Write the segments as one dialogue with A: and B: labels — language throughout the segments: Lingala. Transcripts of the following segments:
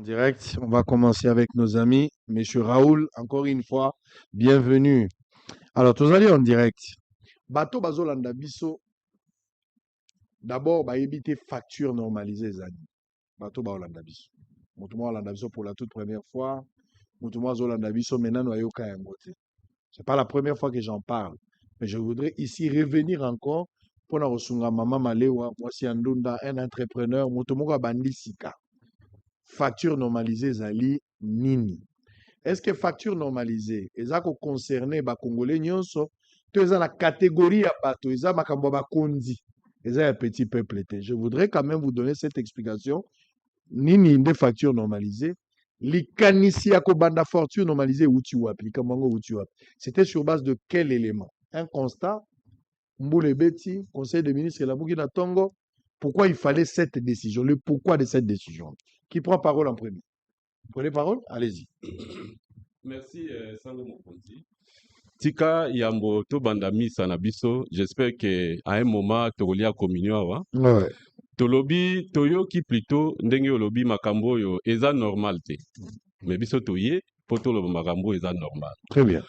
A: Direct, on va commencer avec nos amis. Monsieur Raoul, encore une fois, bienvenue. Alors, tous allez en direct. Bateau Bazolanda Biso, d'abord, bah, éviter facture normalisée, Zani. Bateau Bazolanda Biso. Moutouma Olanda Biso pour la toute première fois. Moutouma Zolanda Biso, maintenant, Noyoka Yangote. C'est pas la première fois que j'en parle. Mais je voudrais ici revenir encore pour la Rosunga Mama Malewa, Mwasi Andunda, un entrepreneur, Moutouma Bandi Sika. Facture normalisée, Zali, Nini. Est-ce que facture normalisée eza ko concerner ba congolais nyonso to eza la catégorie ya bato eza makambo ba kondi eza ya petit peuple te? Je voudrais quand même vous donner cette explication. Nini nde facture normalisée likanisi ya ko banda facture normalisée uti wapi kamango uti wapi? C'était sur base de quel élément? Un constat, Mboule Beti, conseil des ministres la Bouki na Tongo. Pourquoi il fallait cette décision? Le pourquoi de cette décision? Qui prend parole en premier? Prenez parole, allez-y.
B: Merci, Sango Mokonzi. Tika Yambo to bandami sanabiso, j'espère que à un moment tolia communion wa.
A: Ouais.
B: Tolobi toyoki plutôt ndenge olobi makambo yo eza normal te. Mais biso toye poto lo makambo eza normal.
A: Très bien.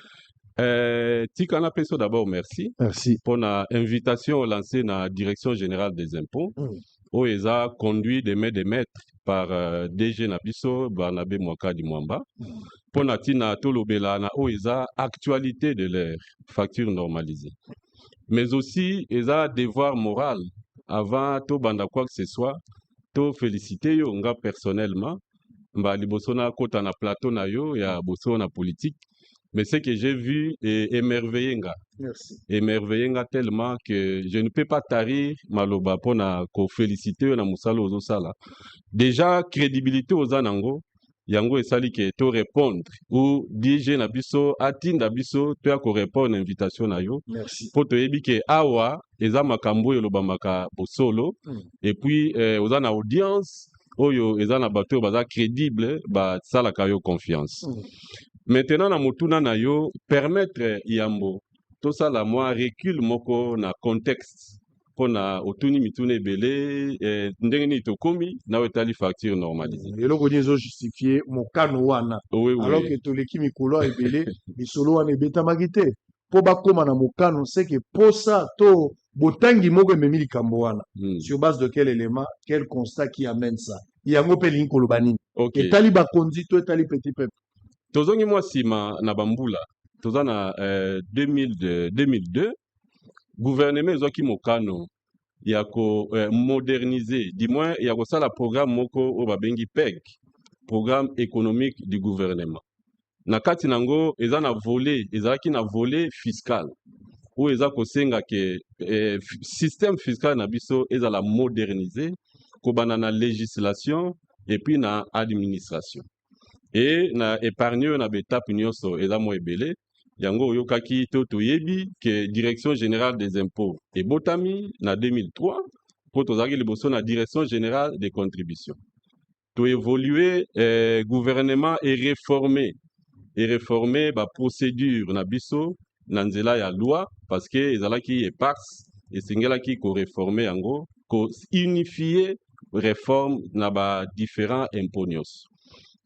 B: Tika na peso d'abord merci.
A: Merci.
B: Pour la invitation lancée dans la Direction générale des impôts. Où ils ont conduit des maîtres par DG Nabiso, Barnabé Mwakadi Mwamba. Pour Natina Tolobela, où ils ont actualité de leur facture normalisée. Mais aussi, ils ont devoir moral avant to banda quoi que ce soit, to féliciter yo nga personnellement, mba libosona kota na plateau na yo ya boso na politique. Mais ce que j'ai vu est émerveillé.
A: Merci.
B: Émerveillé tellement que je ne peux pas tarir maloba pour na ko féliciter na musalo ozo sala. Déjà crédibilité aux anango, yango esali que to répondre ou DJ na biso atinda biso to ya ko répondre invitation na yo.
A: Merci.
B: Pour te yebi que awa eza makambo yoloba maka bosolo et puis aux ana audience oyo eza na bato baza crédible ba sala ka yo confiance. Maintenant na motuna na yo permettre yambo tout ça la moi recule moko na contexte pour na otuni mitune belé ndenge ni to komi na wetali facture normalisée.
A: Et là on justifier mon kano wana.
B: Oui,
A: alors que to leki mikolo ebelé misolo wana ebeta magité. Po ba koma na mokano c'est que pour ça to botangi moko ememi likambo wana. Sur base de quel élément, quel constat qui amène ça? Yango pe lingi kolobani.
B: Okay.
A: Et tali ba kondi to tali petit peuple.
B: Tozongi moi sima na bambula. Tozana 2002 gouvernement ezwaki mokano ya ko moderniser du moins ya ko sala programme moko o babengi PEG, programme économique du gouvernement. Na kati nango eza na volet, ezalaki na volet fiscal où eza ko senga ke système fiscal na biso ezala moderniser ko banana législation et puis na administration. Et na épargne na betape nyonso eza mo ebele yango oyokaki to toyebi que direction générale des impôts et botami na 2003 pour tozaki liboso na direction générale des contributions to évoluer gouvernement et réformer ba procédure na biso na nzela ya loi parce que ezalaki éparse et singelaki ko réformer yango ko unifier réforme na ba différents impôts nyonso.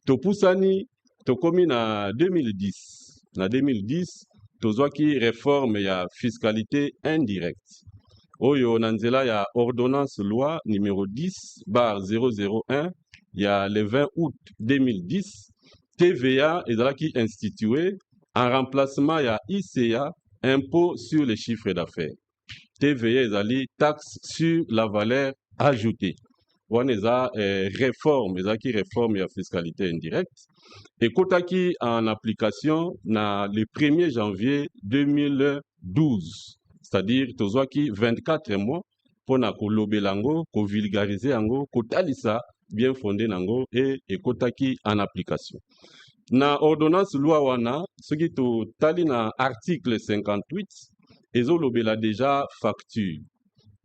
B: Topusani tokomi na 2010. Na 2010, tozwaki réforme ya fiscalité indirecte. Oyo na nzela ya ordonnance loi numéro 10/001 ya le 20 août 2010, TVA ezalaki institué en remplacement ya ICA, impôt sur les chiffres d'affaires. TVA ezali taxe sur la valeur ajoutée. On a réforme, réforme la fiscalité indirecte. Et kotaki en application na le 1er janvier 2012, c'est-à-dire tozwaki 24 mois pour na kolobelango, ko vulgariser ango, kotalisa bien fondé nango et kotaki en application. Na ordonnance loi wana, ce qui to tali na article 58, ezolobela déjà facture.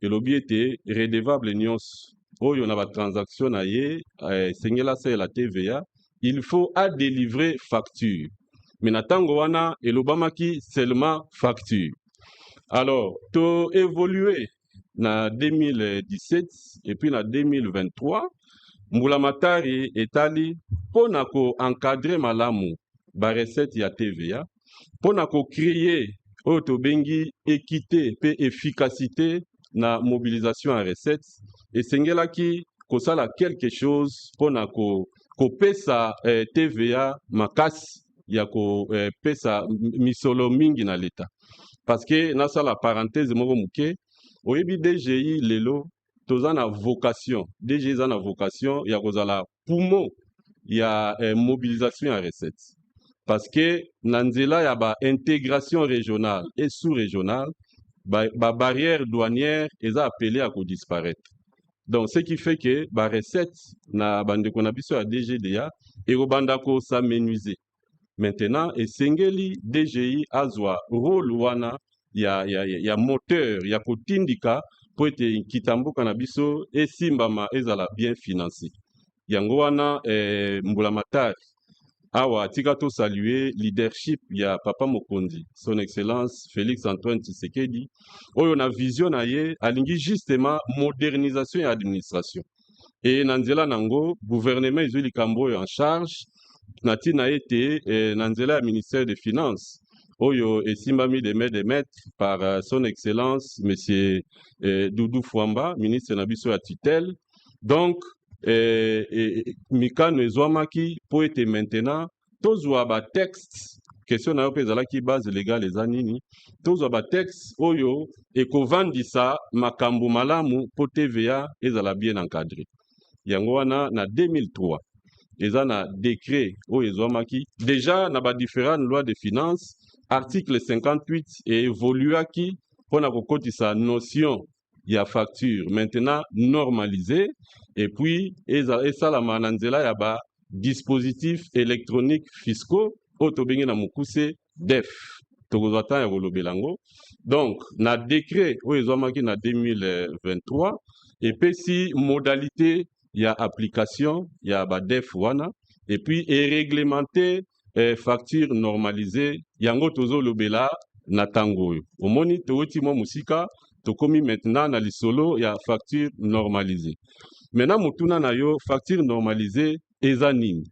B: Et l'obi était redevable nyos. Oyo na ba transaction na ye, sengela c'est la TVA, il faut à délivrer facture. Mais natango wana elobamaki seulement facture. Alors, to évoluer na 2017 et puis na 2023, Mbulamatari etali pona ko encadrer malamu ba recette ya TVA, pona ko créer oyo tobengi équité pe efficacité na mobilisation ya recettes, esengelaki kosala quelque chose pona kopesa TVA makasi ya kopesa misolo mingi na leta. Parce que nasala parenthèse moko muke, oyebi DGI lelo toza na vocation, DGI eza na vocation ya kozala poumon ya mobilisation ya recettes. Parce que na nzela ya ba intégration régionale et sous-régionale, ba barrière douanière eza appelé à disparaître. Donc ce qui fait que ba recettes na bandeko na biso ya DGDA ekobanda ko s'amenuiser. Maintenant, esengeli DGI azwa rôle wana ya moteur ya kotindika po ete kitambuka na biso esimbama ezala bien financé. Yango wana Mbulamatari awa tika to saluer leadership ya papa mokonzi son excellence Félix Antoine Tshisekedi oyo na vision na ye alingi justement modernisation ya administration et na nzela nango gouvernement ezwi likambo oyo en charge na ntina ete na nzela ya ministère des finances oyo esimbami de maître par son excellence monsieur Doudou Fwamba ministre na biso ya tutelle. Donc mikano ezwamaki po ete maintenant tozwa ba texte question na yo mpe ezalaki base légale eza nini, tozwa ba texte oyo ekovandisa makambo malamu po TVA ezala bien encadré. Yango wana na 2003 eza na décret oyo ezwamaki déjà na ba différentes lois de finances article 58 évoluaki mpona kokotisa notion ya facture maintenant normalisée et puis esalama na nzela ya ba dispositifs électroniques fiscaux oyo tobengi na mokuse DEF tokozwa temps ya kolobela yango. Donc na décret oyo ezwamaki na 2023 epesi modalité ya application ya ba DEF wana et puis réglementé facture normalisée yango tozolobela na tango oyo omoni towuti mwa musika tokomi maintenant na lisolo ya facture normalisée. Maintenant mutuna na yo facture normalisée eza nini?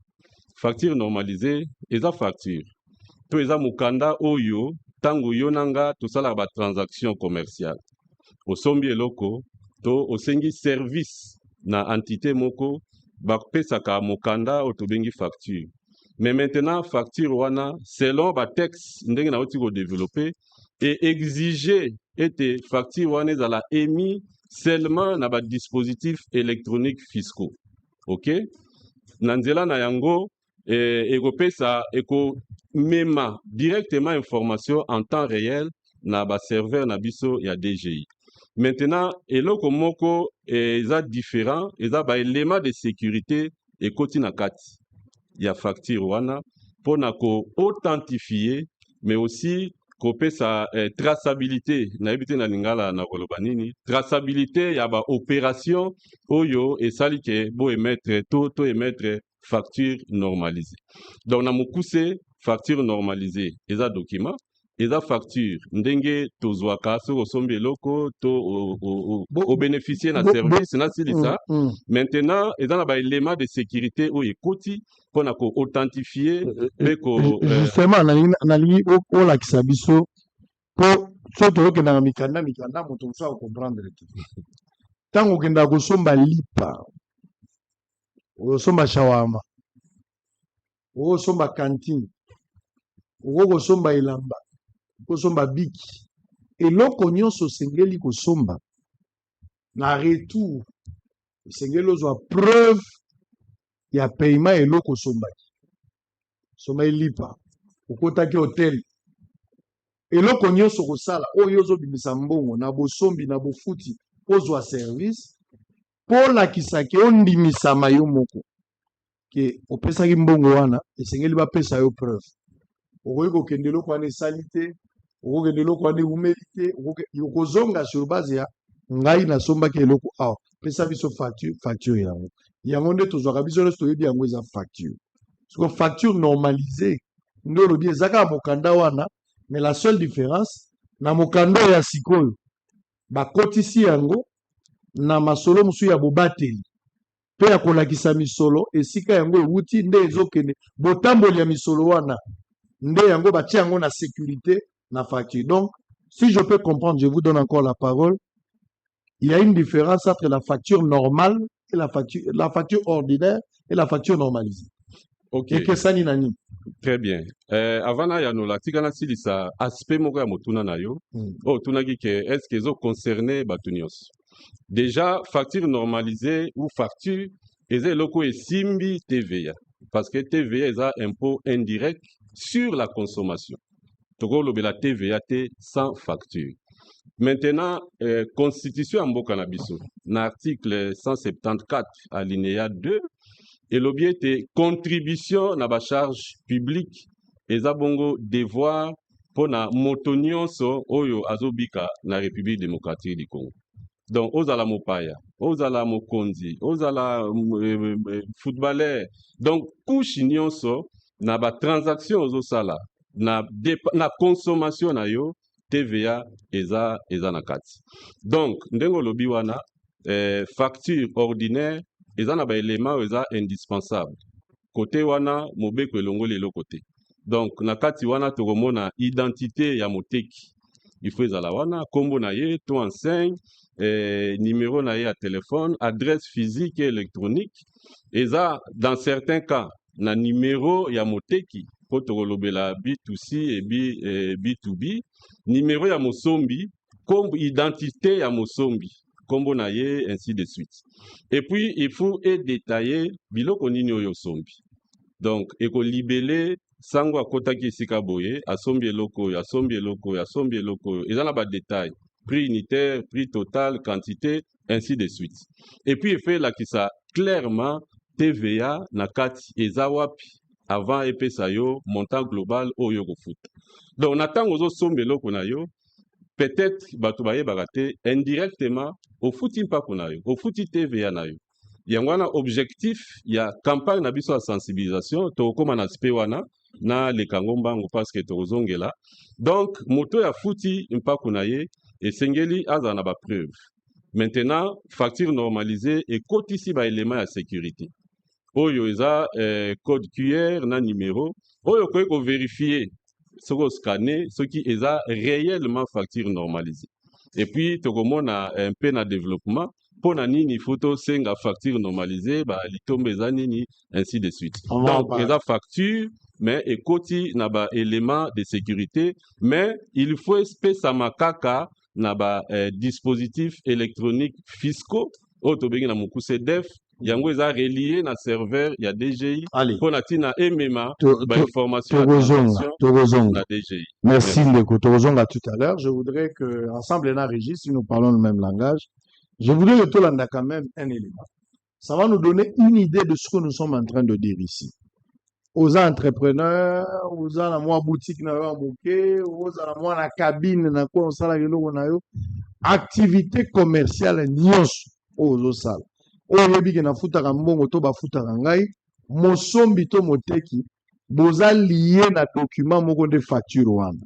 B: Facture normalisée eza facture to eza mukanda oyo tango yo nanga tosala ba transaction commerciale osombi eloko to osengi service na entité moko bapesaka mukanda oyo tobengi facture. Mais maintenant facture wana selon ba texte ndenge na oti ko développer et exiger ete facture wana ezala émis seulement na ba dispositifs électroniques fiscaux. OK? Na nzela na yango ekopesa ekomema directement information en temps réel na ba serveur na biso ya DGI. Maintenant eloko moko eza différent eza ba élément de sécurité ekoti na kati ya facture wana pona ko authentifier mais aussi kopesa traçabilité na yebite na lingala na koloba nini traçabilité ya ba opération oyo esali ke bo émettre to émettre facture normalisée. Donc na mokuse facture normalisée eza document eza facture ndenge tozwaka so osombi eloko to o bénéficier na service na silisa. Maintenant eza na ba élément de sécurité oyo ekoti pona ko authentifier pe ko
A: justement nalingi olakisa biso po so tokokenda na mikanda moto mosusu akokomprendre te ntango okendaka kosomba lipa okosomba shawama okosomba kantine okosomba elamba okosomba biki eloko nyonso osengeli kosomba na retour osengeli ozwa preuve ya paiement eloko osombaki somba elipa okotaki hotel eloko nyonso kosala oyo ozobimisa mbongo na bosombi na bofuti ozwa service mpo lakisaki ondimisama yo moko ke opesaki mbongo wana esengeli bapesa yo preuve okoki kokende eloko wana esali te okokende eloko wana eumeli te okozonga sur base ya ngai nasombaki eloko awa pesa biso facture yango nde tozwaka biso nyonso toyebi yango eza facture soko facture normalisée nde olobi eza kaka mokanda wana mais la seule différence na mokanda ya sikoyo bakotisi yango na masolo mosusu ya bobateli pe ya kolakisa misolo esika yango ewuti nde ezokende botamboli ya misolo wana nde yango batie yango na sécurité na facture. Donc si je peux comprendre, je vous donne encore la parole. Il y a une différence entre la facture normale et la facture ordinaire et la facture normalisée.
B: Ok.
A: Et que ça ni nani.
B: Très bien. Avant na yanola tikana silisa aspect moko ya motuna na yo. Oh tunaki ke est-ce que zo concerné batunios. Déjà facture normalisée ou facture eza eloko esimbi TVA parce que TVA eza impôt indirect sur la consommation. Toko lobela TVA te sans facture. Maintenant, Constitution en mboka na biso, na article 174 alinéa 2, et l'objet contribution na ba charge publique eza bongo devoir pour na motonionso oyo azobika na République démocratique du Congo. Donc, ozala mopaya, ozala mokonzi, ozala footballeur. Donc, couche nyonso na ba transaction ozosala na consommation na yo TVA eza na kati. Donc, ndengo lobi wana facture ordinaire eza na ba élément eza indispensable. Côté wana mobeko elongo lelo côté. Donc, na kati wana tokomona identité ya moteki. Il faut ezala wana kombo na ye to enseigne numéro na ye à téléphone, adresse physique et électronique. Eza dans certains cas na numéro ya moteki po tokolobela B2C et B2B, numéro ya mosombi comme identité ya mosombi kombo na ye ainsi de suite. Et puis il faut détailler biloko nini oyo sombi. Donc eko libellé sango akotaki esika boye asombi eloko oyo eza na ba détail prix unitaire, prix total, quantité, ainsi de suite. Et puis il fait là qui ça clairement TVA na kati eza wapi avant epesa yo montant global oyo ko foot. Donc natang ozo sombi eloko na yo peut-être bato baye bagate indirectement au fouti mpako na yo, au fouti TVA na yo. Yango wana objectif ya campagne na biso ya sensibilisation to koma na aspect wana na lekango mbango parce que tozongela. Donc moto ya fouti mpako na ye esengeli aza na ba preuve. Maintenant facture normalisée et kotisi ba élément ya sécurité. Oyo eza code QR na numéro oyo ko vérifier soko scanner ce qui est réellement facture normalisée. Et puis tokomona un peu na développement pour nini photo senga facture normalisée ba litombe za nini ainsi de suite. Donc eza facture mais ekoti na ba élément de sécurité mais il faut espèce makaka na ba dispositifs électroniques fiscaux otobengi na mukuse def yango eza relié na serveur ya DGI pour na tina MMA ba information
A: na DGI. Merci Ndeko Tozonga tout à l'heure. Je voudrais que ensemble na Régis, si nous parlons le même langage, je voudrais que Tolanda quand même un élément. Ça va nous donner une idée de ce que nous sommes en train de dire ici. Aux entrepreneurs, aux la moi boutique na yo bouquet, aux la moi na cabine na quoi on sala keloko na yo, activité commerciale nyonso aux sala. Oyo biki na futaka mbongo to ba futaka ngai, mosombi to moteki, boza lié na document moko de facture wana.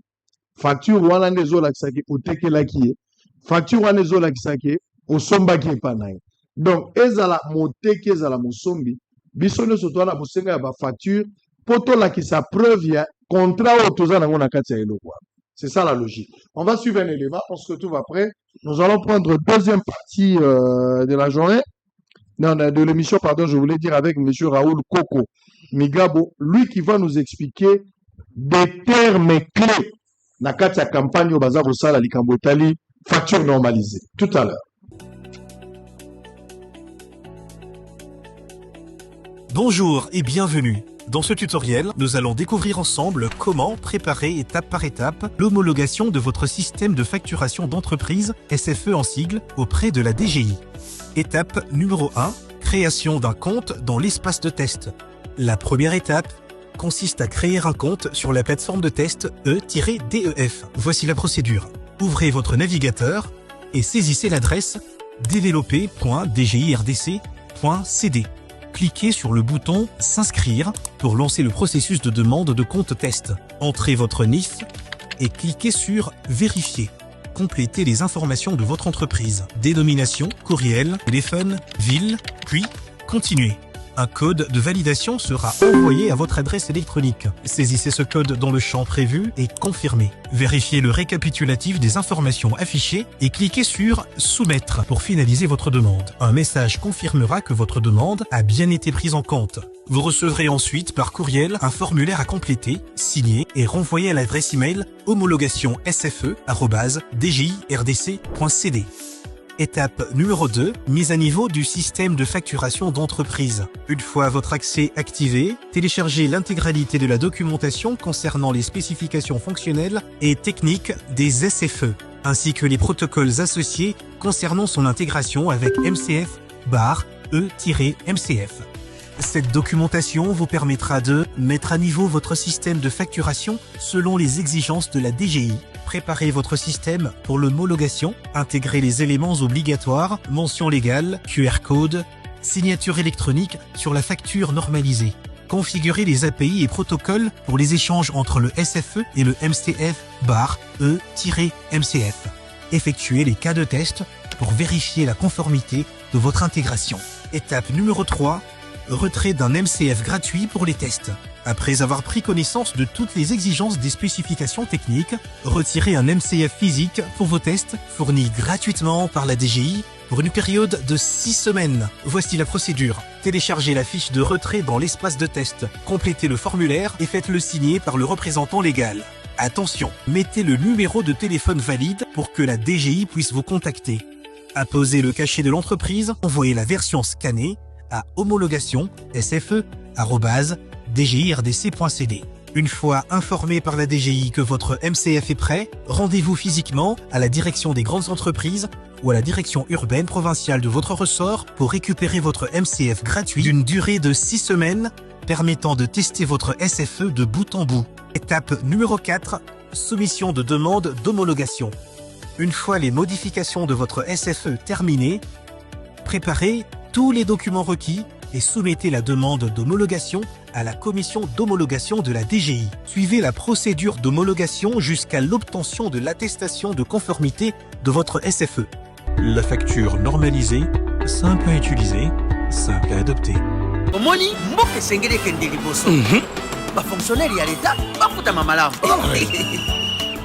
A: Facture wana nde zo lakisa ki otekelaki, facture wana zo lakisa ki osombaki epa na ye. Donc ezala moteki ezala mosombi, biso nyonso to wana bosenga ya ba facture poto lakisa preuve ya contrat o toza nango na kati ya eloko. C'est ça la logique. On va suivre un élément, on se retrouve après. Nous allons prendre deuxième partie de la journée. Non, de l'émission, pardon, je voulais dire avec M. Raoul Koko Migabo, lui qui va nous expliquer des termes clés dans la campagne au Bazar Sala Likambotali, facture normalisée. Tout à l'heure.
C: Bonjour et bienvenue. Dans ce tutoriel, nous allons découvrir ensemble comment préparer étape par étape l'homologation de votre système de facturation d'entreprise, SFE en sigle, auprès de la DGI. Étape numéro 1, création d'un compte dans l'espace de test. La première étape consiste à créer un compte sur la plateforme de test E-DEF. Voici la procédure. Ouvrez votre navigateur et saisissez l'adresse développé.dgirdc.cd. Cliquez sur le bouton « S'inscrire » pour lancer le processus de demande de compte test. Entrez votre NIF et cliquez sur « Vérifier ». Complétez les informations de votre entreprise. Dénomination, courriel, téléphone, ville, puis Continuez. Un code de validation sera envoyé à votre adresse électronique. Saisissez ce code dans le champ prévu et confirmez. Vérifiez le récapitulatif des informations affichées et cliquez sur « Soumettre » pour finaliser votre demande. Un message confirmera que votre demande a bien été prise en compte. Vous recevrez ensuite par courriel un formulaire à compléter, signé et renvoyé à l'adresse email homologation.sfe@djirdc.cd. Étape numéro 2, mise à niveau du système de facturation d'entreprise. Une fois votre accès activé, téléchargez l'intégralité de la documentation concernant les spécifications fonctionnelles et techniques des SFE, ainsi que les protocoles associés concernant son intégration avec MCF/E-MCF. Cette documentation vous permettra de mettre à niveau votre système de facturation selon les exigences de la DGI, préparer votre système pour l'homologation, intégrer les éléments obligatoires, mention légale, QR code, signature électronique sur la facture normalisée, configurer les API et protocoles pour les échanges entre le SFE et le MCF/E-MCF, effectuer les cas de test pour vérifier la conformité de votre intégration. Étape numéro 3, retrait d'un MCF gratuit pour les tests. Après avoir pris connaissance de toutes les exigences des spécifications techniques, retirez un MCF physique pour vos tests fournis gratuitement par la DGI pour une période de 6 semaines. Voici la procédure. Téléchargez la fiche de retrait dans l'espace de test, complétez le formulaire et faites-le signer par le représentant légal. Attention, mettez le numéro de téléphone valide pour que la DGI puisse vous contacter. Apposez le cachet de l'entreprise, envoyez la version scannée à homologation.sfe@djirdc.cd. Une fois informé par la DGI que votre MCF est prêt, rendez-vous physiquement à la direction des grandes entreprises ou à la direction urbaine provinciale de votre ressort pour récupérer votre MCF gratuit d'une durée de 6 semaines permettant de tester votre SFE de bout en bout. Étape numéro 4, soumission de demande d'homologation. Une fois les modifications de votre SFE terminées, préparez tous les documents requis et soumettez la demande d'homologation à la commission d'homologation de la DGI. Suivez la procédure d'homologation jusqu'à l'obtention de l'attestation de conformité de votre SFE. La facture normalisée, simple à utiliser, simple à adopter.
D: omoni mboka esengeli ekende liboso bafonctionnaire ya leta bafutama malamu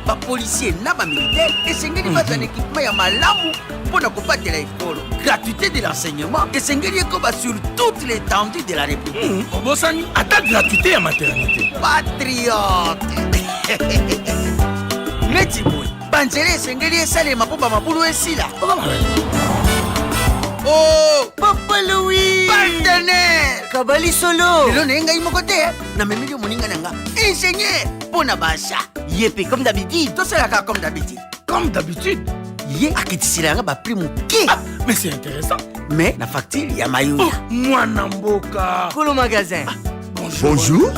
D: bapolisier na bamilitaire esengeli bazwa na équipement ya malamu mpona kobatela ekolo. Gratuité de l'enseignement esengeli ekoba sur toute l'étendue de la République.
E: obosani ata gratuité ya maternité.
D: Patriote neti boye banzela esengeli esalema mpo bamabulu esila. Oh, Papa Louis partenaire kabali solo lelo na ngai moko te na memeli moninga nanga ingénieur pona basha yepe comme d'habitude tosalaka comme d'habitude.
E: Comme d'habitude.
D: Ye akitisilanga ba prix moke.
E: Ah, mais c'est intéressant.
D: Mais na facture ya mayuya.
E: Oh, mwana mboka.
D: Kolo magasin.
E: Bonjour.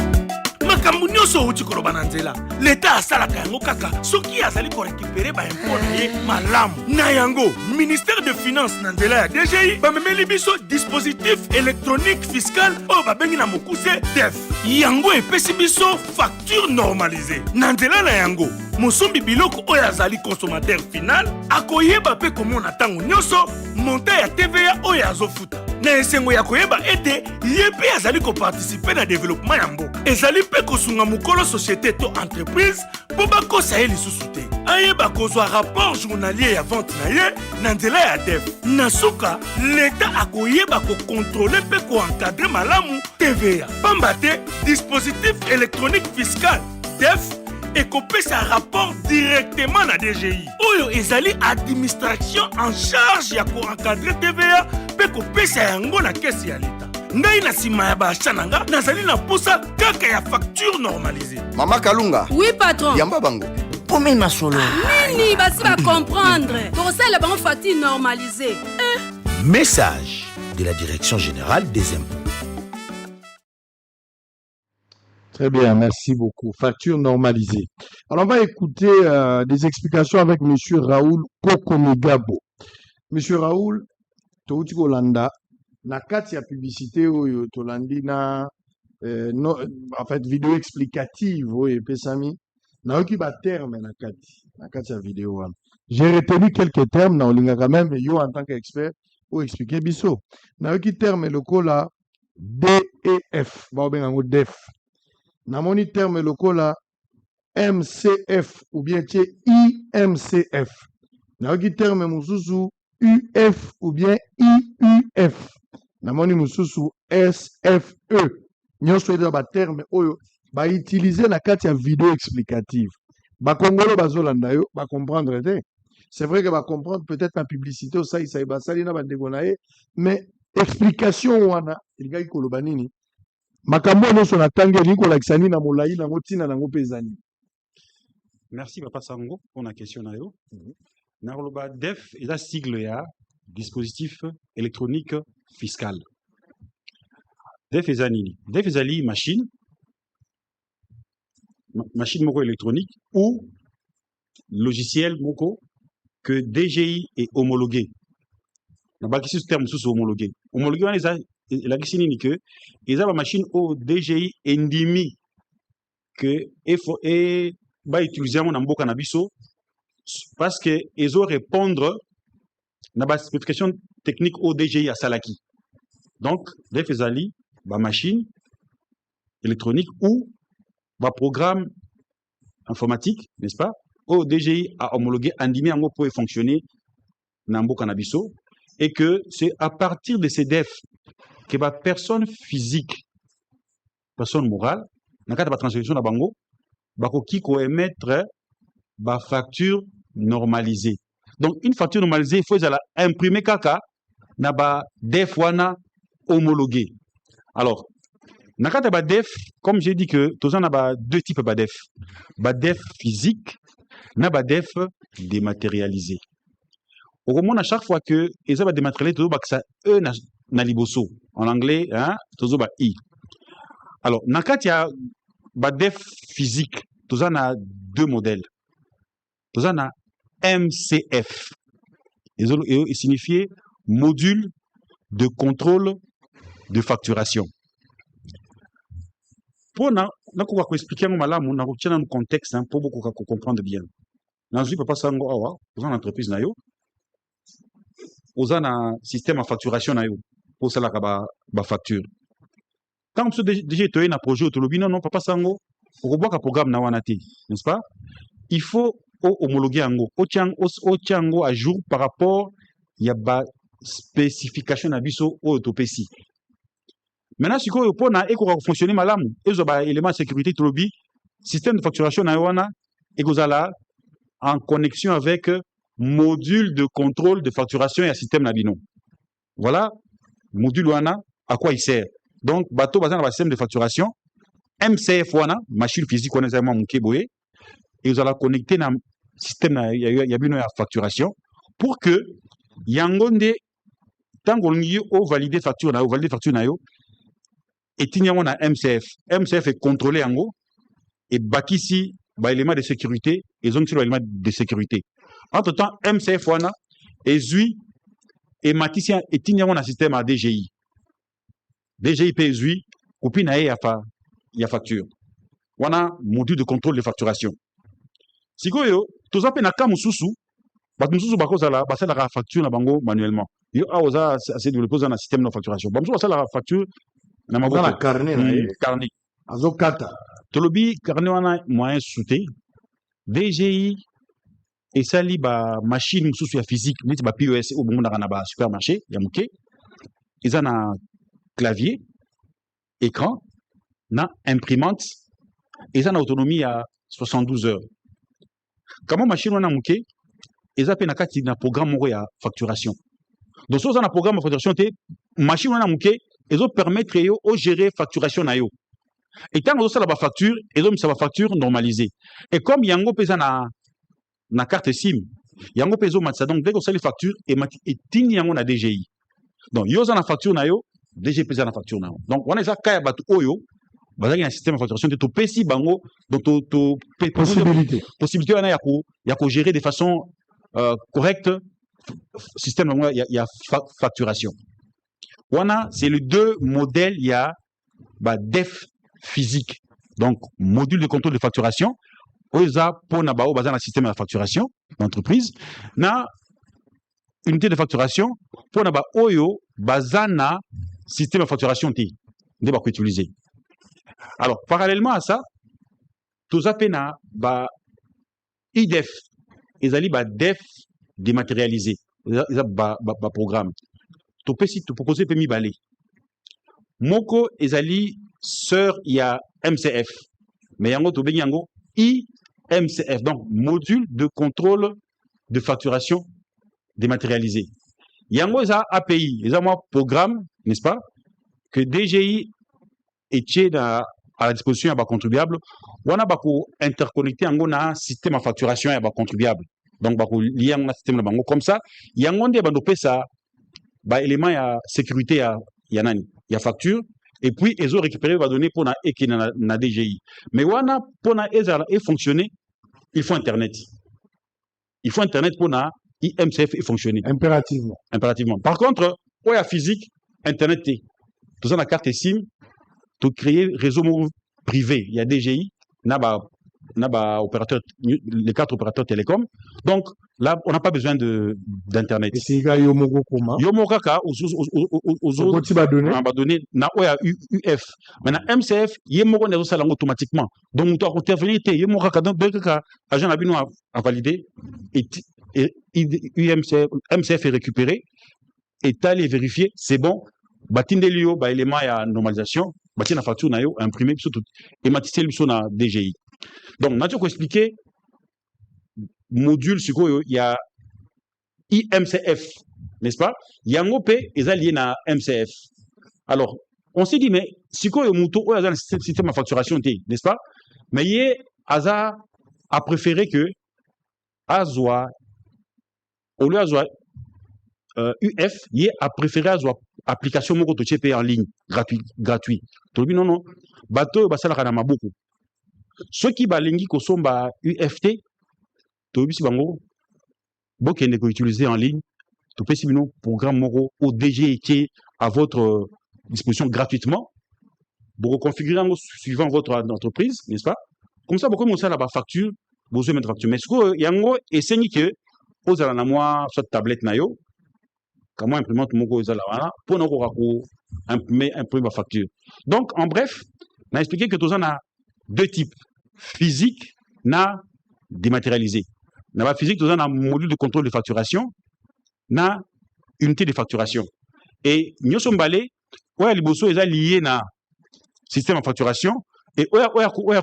E: makambo nyonso outi koloba na nzela leta asalaka yango kaka soki azali korekipere baimpo na ye malamu na yango ministère de finance na nzela ya DGI bamemeli biso dispositif électronique fiscal oyo babengi na mokuse DEF yango epesi biso facture normalisée na nzela na yango mosombi biloko oyo azali consommateur final akoyeba mpe komona ntango nyonso monta ya TVA oyo azofuta na esengo ya koyeba ete ye mpe azali koparticipe na développement ya mboka ezali mpe kosunga mokolo société to entreprise mpo bakosa ye lisusu te ayeba kozwa rapport journalier ya vente na ye na nzela ya DEF na suka leta akoyeba kokontrole mpe koencadre malamu TVA pamba te dispositif électronique fiscal DEF ekopesa rapport directement na DGI oyo ezali administration en charge ya koencadre TVA mpe kopesa yango na kesi ya leta ngai na nsima ya baachat na nga nazali na posa kaka ya facture normalisée.
F: Mama Kalunga.
G: Oui patron.
F: Yamba bango.
D: Pome masolo.
G: Nini basi ba comprendre. Tosala ba facture normalisée.
H: Message de la Direction générale des impôts.
A: Très bien, merci beaucoup. Facture normalisée. Alors, on va écouter des explications avec M. Raoul Kokomegabo. M. Raoul, Touti Kolanda, na kati ya publicité oyo tolandi na en fait vidéo explicative oyo pesami na oki ba terme na kati ya vidéo wana. J'ai retenu quelques termes na olinga quand même yo en tant qu'expert ou expliquer biso. Na qui terme lokola DEF, ba obenga ngo DEF. Na moni terme lokola MCF ou bien IMCF. Na qui terme mususu UF ou bien IUF. Na moni mususu SFE. Nyonso eza ba terme oyo ba utiliser na kati ya vidéo explicative. Ba kongolo bazolanda yo ba comprendre te. C'est vrai que va comprendre peut-être la publicité, ça il va salina bandegonae, mais explication wana il gars koloba nini makambo no so na tangi ni ko laksani na molai na ngotina na ngopezani.
F: Merci Papa Sango pour la question na yo. Na koloba DEF est la sigle ya dispositif électronique fiscal. DEF est nini? DEF est machine moko électronique ou logiciel moko que DGI est homologué. On va ce terme sous homologué. Homologué, on la question est que ils ont une machine au DGI endimi que et va utiliser mon ambo cannabiso parce que ils ont répondre à la spécification technique au DGI à Salaki. Donc, les faisali, ma machine électronique ou ma programme informatique, n'est-ce pas? Au DGI a homologué Andimi Ango pour fonctionner Nambo Cannabiso et que c'est à partir de ces DEF que la personne physique, personne morale, dans le cadre de la transaction de Bango, qui peut émettre la facture normalisée. Donc, une facture normalisée, il faut imprimer caca, na ba DEF wana homologué. Alors, dans le cadre de DEF, comme j'ai dit que tous on a deux types de DEF. DEF physique, na ba DEF dématérialisé. Au moins à chaque fois que ils ont dématérialisé, tout ça e na liboso en anglais, hein, tout ba i. Alors, na quand il y a ba DEF physique, tout ça a deux modèles. Tout ça a MCF. Ils signifient module de contrôle de facturation. Pour expliquer un contexte pour beaucoup comprendre bien. Dans une papa sango awa, vous en entreprise na yo, vous en un système de facturation na yo, pour ça la ba facture. Quand vous déjà tu un projet autolobi non papa sango, vous voit un programme na wana te, n'est-ce pas? Il faut homologuer ango, au tiango à jour par rapport il y a ba spécification na biso au topesi. Maintenant si ko pour na eko fonctionner malamu, ezo ba élément de sécurité autolobi, système de facturation na wana et vous allez en connexion avec module de contrôle de facturation et un système nabino. Voilà, module wana, à quoi il sert. Donc, bateau basé dans le système de facturation, MCF wana, machine physique, on est vraiment mouké boé, et vous allez connecter dans le système de facturation pour que yangonde, tant qu'on y a validé facture na yo, et tignamo na MCF. MCF est contrôlé en haut, et bakisi, ba élément de sécurité, ils ont sur l'élément de sécurité. Entre-temps, MCF wana, et Zui, et Matissia, et Tignamo na système à DGI. DGI paye Zui, coupi na y a facture. Wana, module de contrôle de facturation. Si vous avez na kamususu, batumususu bakozala, basala la facture na bango manuellement. Yo a oza assez développé dans un système de facturation. Bamusu basala la facture na maboko.
A: La carnet,
F: carnet.
A: Azokata.
F: Tolobi carnet wana moyen souté. DGI et ça li ba machine mususu ya physique, neti ba POS au bon na ba supermarché, ya muké. Ils ont un clavier, écran, na imprimante, ils ont une autonomie à 72 heures. Comment machine wana muké, ils ont un programme à facturation. Donc si on a un programme de facturation, machine wana muké, ils ont permettre de gérer facturation na yo. Et quand on a la facture, ils ont mis sa facture normalisée. Et comme yango pesa na carte SIM, yango peso matsa, donc dès qu'on a les factures, et tini yango na DGI. Donc yo na facture na yo, DGI pesa na facture na yo. Donc on a ça kaya batu oyo, bazaki un système de facturation de to pesi bango, donc to possibilité wana ya ko gérer de façon correcte système il y a facturation. Wana c'est les deux modèles, il y a DEF physique, donc module de contrôle de facturation, oza pour na bao bazan système de facturation d'entreprise, na unité de facturation pour na ba oyo bazana système de facturation T de ba utiliser. Alors parallèlement à ça, tous appena ba IDEF ezali ba def dématérialisé, ils ba programme. Tu proposer pe mibale. Moko ezali sœur il y a MCF, mais yango to bengi yango IMCF, donc module de contrôle de facturation dématérialisé. Yango za API, les moi programme, n'est-ce pas, que DGI est à la disposition des contribuables. On a interconnecté yango na système de facturation des contribuables. Donc bako lié un système bango comme ça. Yango de bando ça ba élément ya sécurité ya nani, ya facture. Et puis, ils ont récupéré les données pour na DGI. Mais wana pour na et fonctionner, il faut Internet. Il faut Internet pour na IMCF et fonctionner.
A: Impérativement.
F: Impérativement. Par contre, pour la physique, Internet, tout ça, la carte SIM, tu crées réseau privé. Il y a DGI, opérateur, les 4 opérateurs télécoms. Donc, là, on n'a pas besoin d'Internet.
A: Et c'est là, Yomogo Koma.
F: Yomogo Kaka, aux autres, on va donner, na OA UF. Maintenant, MCF, Yomogo n'est pas automatiquement. Donc, on doit intervenir, Yomogo Kaka, donc, agent Abino a validé, et MCF est récupéré, et t'as les vérifier, c'est bon. Batindelio, élément à normalisation, batin la facture, na yo, imprimé, et matissé le son à DGI. Donc, Mathieu peut expliquer, module, il y a IMCF, n'est-ce pas? Il y a un OP, et ça lié à MCF. Alors, on s'est dit, mais si quoi, il y a un système de facturation, n'est-ce pas? Mais il y a préféré que Azoa, au lieu d'Azoa UF, il a préféré Azoa application Moko Tochepe en ligne, gratuit. Tu dis non, bateau, ça la beaucoup. Ceux qui balengi kosomba UFT, tu dis bango, beaucoup ne utiliser en ligne, tu peux si programme Moko au DG qui est à votre disposition gratuitement, pour configurer suivant votre entreprise, n'est-ce pas? Comme ça, beaucoup de ça la facture, vous avez mettre facture. Mais ce que yango essaye que aux alanamoi soit tablette nayo, comment imprimante Moko aux alanamoi pour nous imprimer ma facture. Donc en bref, on a expliqué que tout ça a deux types, physique na dématérialisé. Dans la physique, tout ça a module de contrôle de facturation, na unité de facturation. Et nous sommes balés, ouais, les bossos est lié na système de facturation et ouais,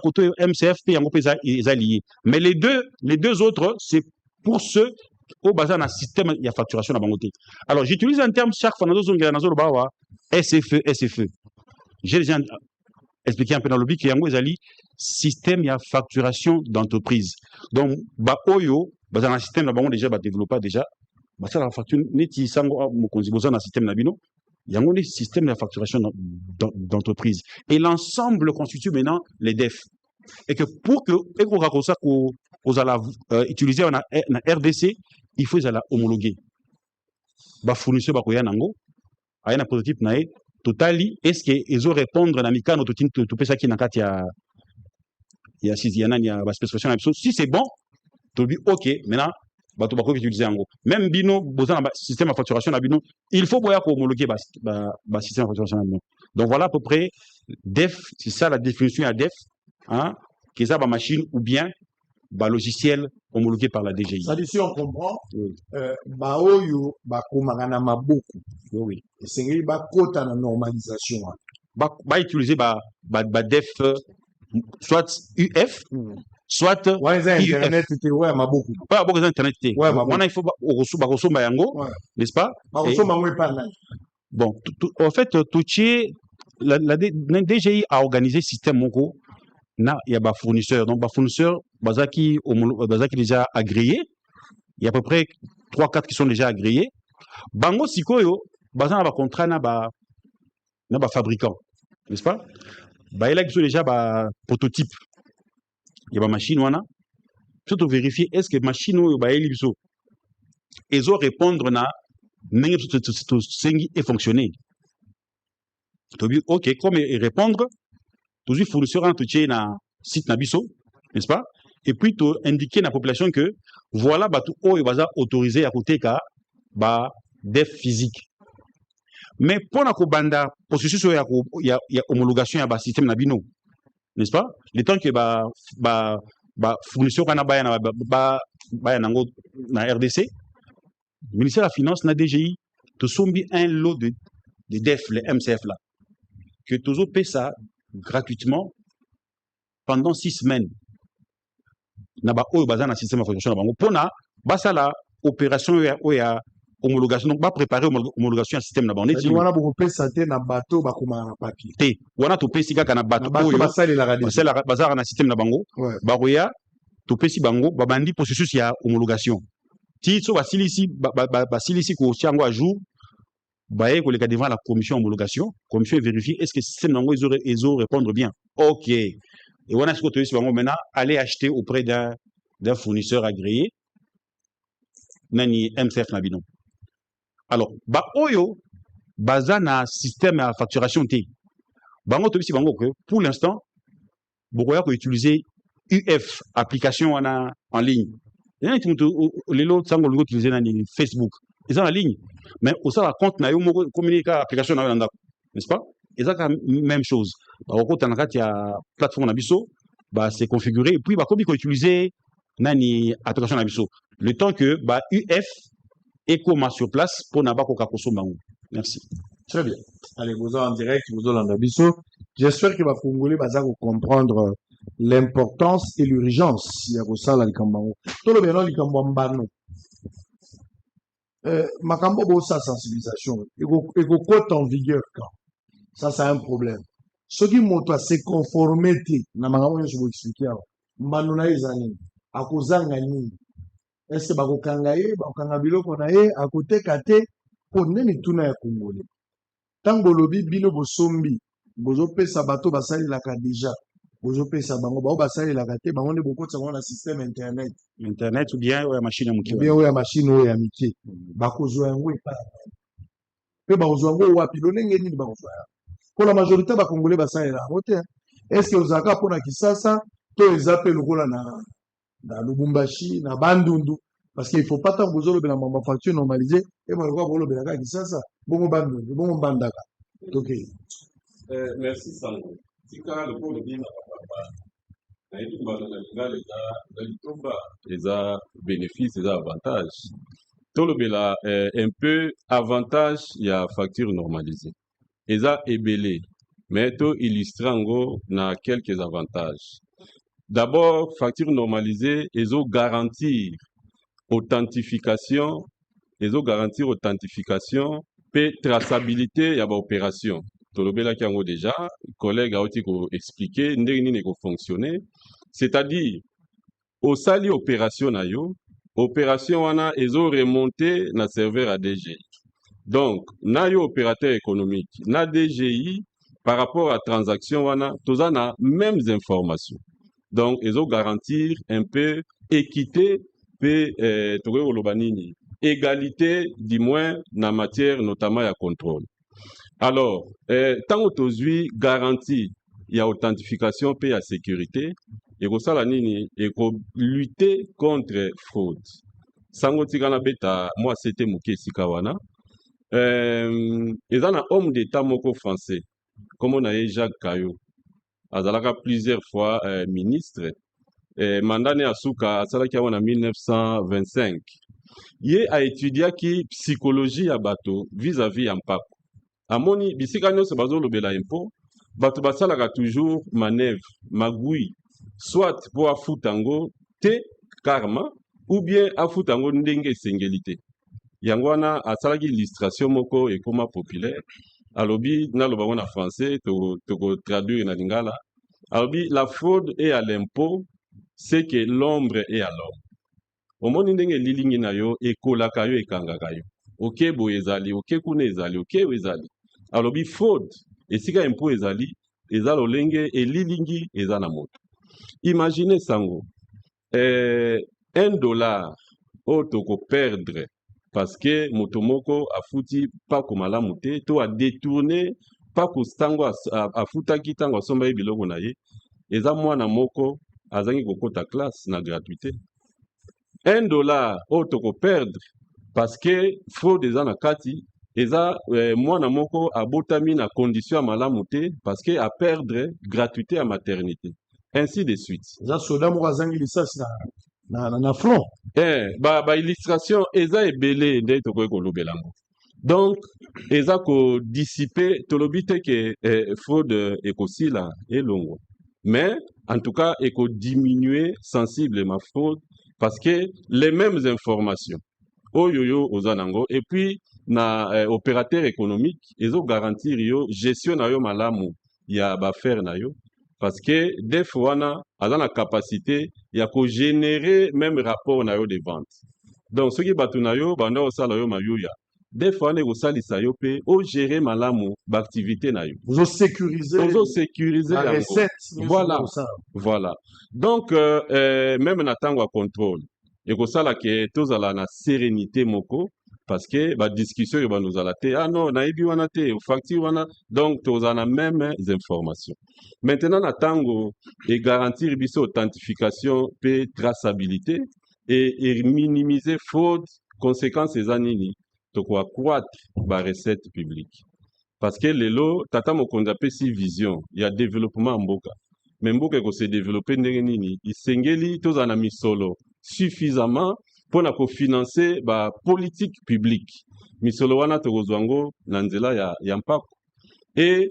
F: côté MCF est lié. Mais les deux autres, c'est pour ceux au bazar d'un système de facturation à Bangoté. Alors j'utilise un terme chaque fois dans SFE. J'ai déjà expliqué un peu dans le but qu'il y a un système de facturation d'entreprise. Donc, oyo, dans un système là, déjà développé déjà. Ça la facture neti sango mo konziboza na système na bino. Il y a un système de facturation d'entreprise. Et l'ensemble constitue maintenant les DEF. Et que pour que vous allez utiliser en RDC, il faut les homologuer. Ba fournisseur ba koya nango, aya na prototype na e totali est-ce que ils ont répondre na mikano to pesa ki na kati ya siziana ya ba spécification si c'est bon, to bi OK, maintenant bato bako utiliser yango. Même bino besoin na système de facturation na bino, il faut boya ko homologuer ba système de facturation na bino. Donc voilà à peu près DEF, c'est ça la définition à DEF, hein, que ça ba machine ou bien ba logiciel homologué par la DGI.
A: Ça dit si on comprend, ba oyo ba komagana maboku.
F: Oui.
A: Et c'est ba kota na normalisation.
F: Ba utiliser ba DEF soit UF, soit
A: Internet était ouais maboku.
F: Pas beaucoup Internet.
A: Ouais,
F: il faut ba kosomba yango, n'est-ce pas?
A: Ba kosomba ngwe pas là.
F: Bon, en fait, la DGI a organisé système Moko. Il y a des fournisseurs. Donc, les fournisseurs, bazaki déjà agréés. Il y a à peu près 3-4 qui sont déjà agréés. Bango Sikoyo, bazan a un contrat na fabricant. N'est-ce pas? Il y a déjà des prototypes. Il y a des machines. Surtout vérifier est-ce que les machines ils ont répondre na et fonctionner. OK, comme répondre, toujours fournisseur en tout na site nabiso, n'est-ce pas? Et puis tu indiquer à la population que voilà tout est autorisé à côté ka ba def physique. Mais pour la banda processus il y a homologation ya ba système na bino, n'est-ce pas? Le temps que ba fournisseur kana ba nango na RDC, ministère de la finance na DGI to sombi un lot de def les MCF là que tozo paie ça gratuitement pendant 6 semaines. Na ba oyo bazana système de facturation na bango pona basala opération ya homologation, donc préparer homologation à système na bango.
A: Tu wana beaucoup pesa te na bateau ba kuma na papier.
F: Te wana to pesi kaka na bateau oyo
A: basali la radio.
F: Basala bazara na système na bango. Ba roya to pesi bango ba bandi processus ya homologation. Ti so basilisi basilisi ko tiango à jour ba ko le devant la commission homologation, commission vérifie est-ce que système na bango ils ont répondre bien. OK. Et wana ce que to pesi bango maintenant aller acheter auprès d'un fournisseur agréé nani MCF na bino. Alors, oyo bazana système à facturation T. Bango to bisi bango que pour l'instant, bokoya ko utiliser UF application en ligne. Et les autres sango lo utiliser na Facebook. Ils sont en ligne. Mais au sein compte na yo moko communiquer application na ndako, n'est-ce pas? Et ça même chose. Bako tanaka ya plateforme na biso, c'est configuré et puis ba ko utiliser nani application na biso. Le temps que UF et comment sur place pour n'avoir qu'au Kakosomango. Merci.
A: Très bien. Allez, vous en direct, vous en abisso. J'espère que va Congolais va comprendre l'importance et l'urgence. Il y a ça là, Likambango. Tout le bien, Likambambano. Makambo, ça, sensibilisation. Et qu'on cote en vigueur quand. Ça, c'est un problème. Ce qui m'a se conformer, na makambo, je vous expliquer. Mbano na izani. Akozanga nini. Est-ce que bakokanga ye bakokanga biloko na ye akoteka te po nini tuna ya Congolais ntango lobi bino bosombi bozopesa bato basalelaka deja bozopesa bango bao basalelaka te bango nde bokotisa bango na système internet
F: ou bien oyo ya machine ya mokie
A: oyo ya machine oyo ya mike bakozwa yango epai mpe bakozwa yango wapi lolenge nini bakozwa yango mpo la majorité bakongolais basalela yango te est-ce que ozalaka mpo na Kisasa to eza mpe lokola na Lubumbashi, na Bandundu, parce qu'il ne faut pas tant que vous avez la facture normalisée, et moi, je vois que vous avez ça, bon Bandundu, bon Bandaka. Ok.
B: Merci, Sango. Si le pôle bien les bénéfices, les avantages. Tout le bela un peu avantage, il y a facture normalisée. Ils ont ébélé, mais tout illustrant na quelques avantages. D'abord, facture normalisée, ils ont garantir authentification, et traçabilité à l'opération. Tolobela qui a déjà, collègue a expliqué, n'est fonctionner. C'est-à-dire, au sali opération na yo, opération wana, ils ont remonté na serveur à DGI. Donc, na yo opérateur économique, na DGI, par rapport à transaction wana, tous na mêmes informations. Donc, ils ont garantir un peu équité, égalité, du moins, dans matière notamment à contrôle. Alors, tant que garantie, il y a authentification, puis il y a sécurité, et que ça, et lutter contre fraude. Sango tigana beta, moi c'était Mouké Sikawana. Ils ont un homme d'État moko français, comme on a eu Jacques Caillot. Azalaka plusieurs fois ministre. Mandane Asuka, Asalaki en 1925. Il a étudié qui psychologie à bateau vis-à-vis impact. Amoni, bisikano se bazo lobela impôt, bato basalaka toujours manœuvre, magui, soit pour afutango te karma, ou bien afutango ndenge singélité. Yangwana asalaki illustration moko et comment populaire. Alobi, na lobango na français, to traduire na lingala. Alobi, la fraude est à l'impôt, c'est que l'ombre est à l'homme. Omoni ndenge lilingi na yo, ekolaka yo ekangaka yo. Ok bo ezali, ok kune ezali, ok ezali. Alobi fraude, esika impôt ezali, ezali olenge et lilingi ezana moto. Imaginez sango, $1 toko perdre parce que motomoko a fouti pas comme la mouté, to a détourné pas que stango a futaki tango somba biloko na ye, eza mwana moko azangi kokota classe na gratuité. $1 toko perdre parce que fraude eza na kati eza mwana moko abotami na condition ya malamu te parce que a perdre gratuité ya maternité ainsi de suite.
A: eza soda moko azangi lisasi na front.
B: Ba illustration eza ebele nde tokoki kolobela yango. Donc eza kodissipe tolobi te ke fraude ekosila elongo, mais en tout cas ekodiminuer sensiblement fraude parce que les mêmes informations oyo oza nango et puis na opérateur économique ezogarantir yo gestion na yo malamu ya baffaire na yo parce que des fois wana aza na capacité ya kogénérer même rapport na yo de vente. Donc soki bato na yo banda osala yo mayuya des fois wana ekosalisa yo mpe ogérer malamu baactivité na yo
A: ozosécuriser
B: la recette. Voilà. Donc même na ntango ya contrôle ekosala ke tozala na sérénité moko parce que badiscussion oyo banozala te non nayebi wana te facture wana, donc tozala na même informations. Maintenant na ntango egarantir biso authentification mpe traçabilité et minimiser fraude, conséquence eza nini tokoaccroître barecette publique parce que lelo tata mokonzi apesi vision ya développement mboka me mboka ekose développer ndenge nini isengeli tozala na misolo suffisamment mpona kofinancer bapolitique publique. Misolo wana tokozwa yango na nzela ya mpako et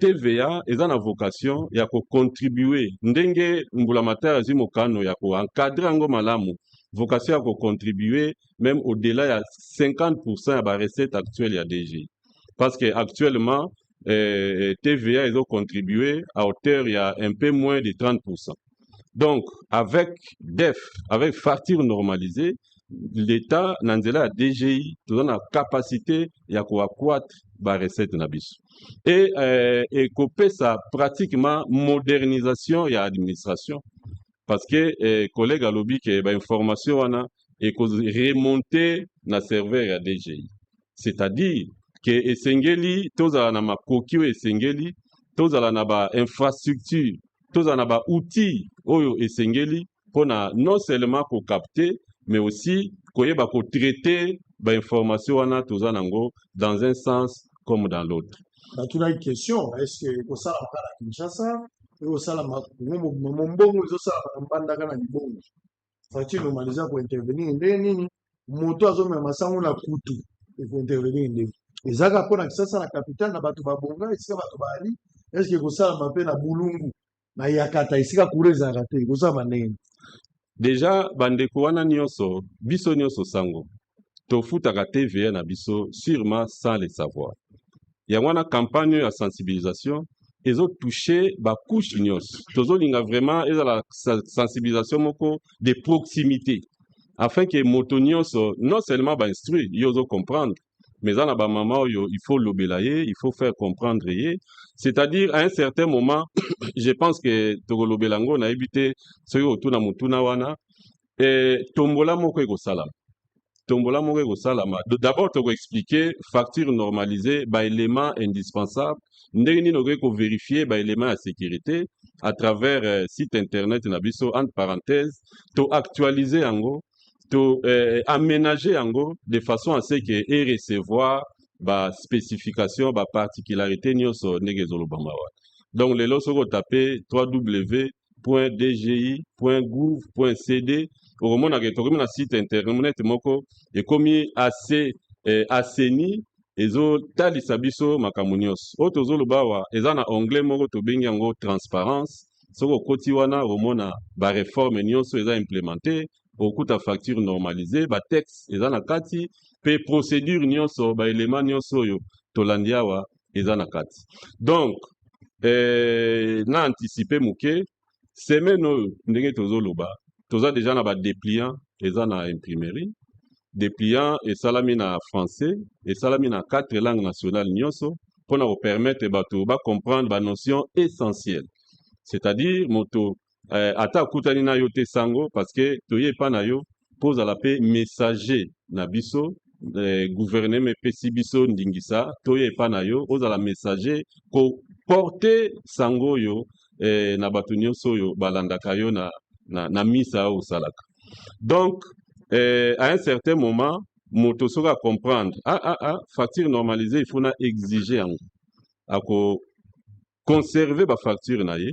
B: TVA eza na vocation ya kocontribuer ndenge mbulamatari azwi mokano ya koencadre yango malamu, vocation ya kocontribuer même au-delà ya 50% ya barecette actuelle ya DGI parce que actuellement TVA ezocontribuer à hauteur ya un peu moins de 30%. Donc, avec DEF, avec facture normalisée, l'État, Nanzela, DGI, tout a capacité à accroître la recette nabiso. Et couper ça pratiquement modernisation et administration. Parce que collègue à lobby qui information et remonter na serveur à DGI. C'est-à-dire que Esengeli, tous à na makokio Esengeli, tous à na ba infrastructure, tous à na ba outils oyo Esengeli pour non seulement pour capter mais aussi koyeba ko traiter ba information wana toza nango dans un sens comme dans l'autre.
A: Tu as une question, est-ce que ko sala makala Kinshasa ou sala mbongo zo sala mbandaka na libongo facture normalisée pour intervenir ndeni moto azomema masango na kutu pour intervenir ndeni ezaka pona Kinshasa na capitale na bato babonga esika bato bali est-ce que ko sala mape na bulungu na yakata esika kureza raté ko sala ndeni.
B: Déjà bandeko wana nyonso biso nyonso sango tofutaka TVA na biso sûrement sans le savoir. Ya wana campagne ya sensibilisation ezo toucher ba couche nyonso tozolinga vraiment ezala sensibilisation moko de proximité afin que moto nyonso non seulement ba instruire yo zo comprendre mais ana ba maman yo il faut l'obélayer, il faut faire comprendre ye, c'est-à-dire à un certain moment je pense que tokolobelango na ebité soki otuna mutuna wana tombola moko ekosalama. Tombola moko ekosalama. D'abord toko expliquer facture normalisée ba élément indispensable ndenge nini okoki ko vérifier ba élément ya sécurité à travers site internet na biso entre parenthèses to actualiser yango to aménager yango de façon à ce que et recevoir ba spécification ba particularité nyonso ndenge ezolobama wana. Donc lelo soko taper www.dgi.gouv.cd okomona ke tokomi na site internet moko ekomi assez assaini ezotalisa biso makambo nyonso oyo tozoloba awa eza na onglet moko tobengi yango transparence soki okoti wana omona bareforme nyonso eza implémenté okuta facture normalisée batexte eza na kati mpe procédure nyonso baélément nyonso oyo tolandi awa eza na kati. Donc na anticipe moke semaine oyo ndenge tozoloba toza déjà na badépliant eza na imprimerie dépliant esalami na français esalami na 4 langues nationales nyonso mpona kopermettre bato bacomprendre banotion essentielle, c'est-à-dire moto ata akutani na yo te sango parce que toye epa na yo mpo ozala mpe messager na biso gouvernement epesi biso ndingisa toye epa na yo ozala messager koporte sango oyo na bato nyonso oyo balandaka yo na misa oyo osalaka. Donc à un certain moment, moto sera comprendre. Facture normalisée, il faut exiger à conserver la facture naie.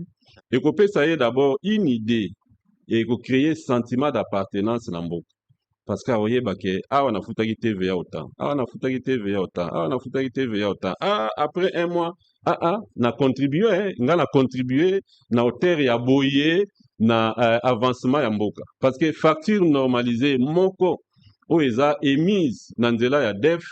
B: Et qu'on peut ça d'abord une idée et qu'on crée sentiment d'appartenance dans le parce que voyez que on a foutu TVA autant, on a foutu TVA autant, on a foutu TVA autant. Après un mois, na contribué, na contribué na hauteur ya boyer na avancement ya mboka parce que facture normalisée moko o eza émise na nzela ya def